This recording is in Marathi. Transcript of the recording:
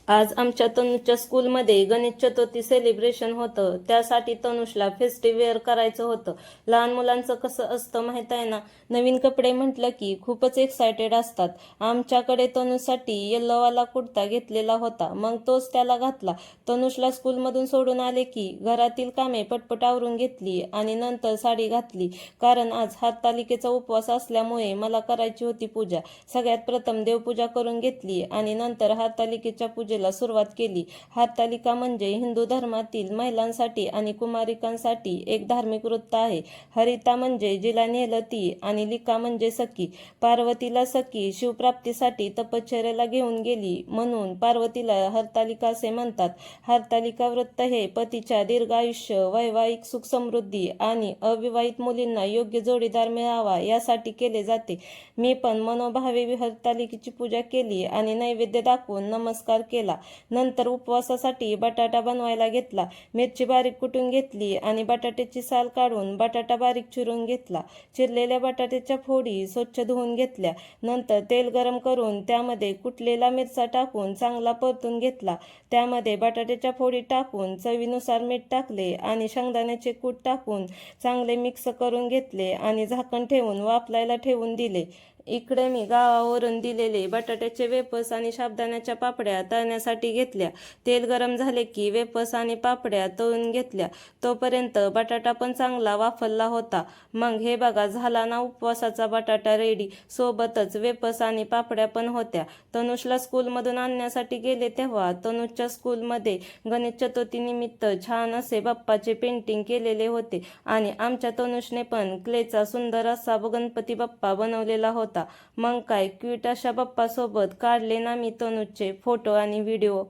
आज आमच्या तनुच्या स्कूलमध्ये गणेश चतुर्थी सेलिब्रेशन होतं. त्यासाठी तनुषला फेस्टिव्ह वेअर करायचं होतं. लहान मुलांचं कसं असतं माहीत आहे ना, नवीन कपडे म्हटलं की खूपच एक्सायटेड असतात. आमच्याकडे तनुसाठी येल्लोवाला कुर्ता घेतलेला होता, मग तोच त्याला घातला. तनुषला स्कूलमधून सोडून आले की घरातील कामे पटपट आवरून घेतली आणि नंतर साडी घातली, कारण आज हरतालिकेचा उपवास असल्यामुळे मला करायची होती पूजा. सगळ्यात प्रथम देवपूजा करून घेतली आणि नंतर हरतालिकेच्या पूजेला सुरुवात केली. हरतालिका म्हणजे हिंदू धर्मातील महिलांसाठी आणि कुमारिकांसाठी एक धार्मिक वृत्त आहे. हरिता म्हणजे जिला नेलं ती आणि लिका म्हणजे सखी. पार्वतीला सखी शिवप्राप्तीसाठी तपश्चर्याला घेऊन गेली, म्हणून पार्वतीला हरतालिका असे म्हणतात. हरतालिका व्रत हे पतीच्या दीर्घ आयुष्य, वैवाहिक सुख समृद्धी आणि अविवाहित मुलींना योग्य जोडीदार मिळावा यासाठी केले जाते. मी पण मनोभावे हरतालिकेची पूजा केली आणि नैवेद्य दाखवून नमस्कार केला. नंतर उपवासासाठी बटाटा बनवायला घेतला. मिरची बारीक कुटून घेतली आणि बटाट्याची साल काढून बटाटा बारीक चिरून घेतला. चिरलेल्या बटाट्याच्या फोडी स्वच्छ धुवून घेतल्या. नंतर तेल गरम करून त्यामध्ये कुटलेला मिरचा टाकून चांगला परतून घेतला. त्यामध्ये बटाट्याच्या फोडी टाकून चवीनुसार मीठ टाकले आणि शेंगदाण्याचे कूट टाकून चांगले मिक्स करून घेतले आणि झाकण ठेवून वाफलायला ठेवून दिले. इकडे मी गावावरून दिलेले बटाट्याचे वेफर्स आणि साबुदाण्याच्या पापड्या तळण्यासाठी घेतल्या. तेल गरम झाले की वेफर्स आणि पापड्या तळून घेतल्या. तोपर्यंत बटाटा पण चांगला वाफरला होता. मग हे बघा, झाला ना उपवासाचा बटाटा रेडी. सोबतच वेफर्स आणि पापड्या पण होत्या. तनुषला स्कूलमधून आणण्यासाठी गेले तेव्हा तनुषच्या स्कूलमध्ये गणेश चतुर्थीनिमित्त छान असे बाप्पाचे पेंटिंग केलेले होते आणि आमच्या तनुषने पण क्लेचा सुंदर असा गणपती बाप्पा बनवलेला होता. मग काय क्यूट अशा बाप्पासोबत काढले ना मी तनुजचे फोटो आणि व्हिडिओ.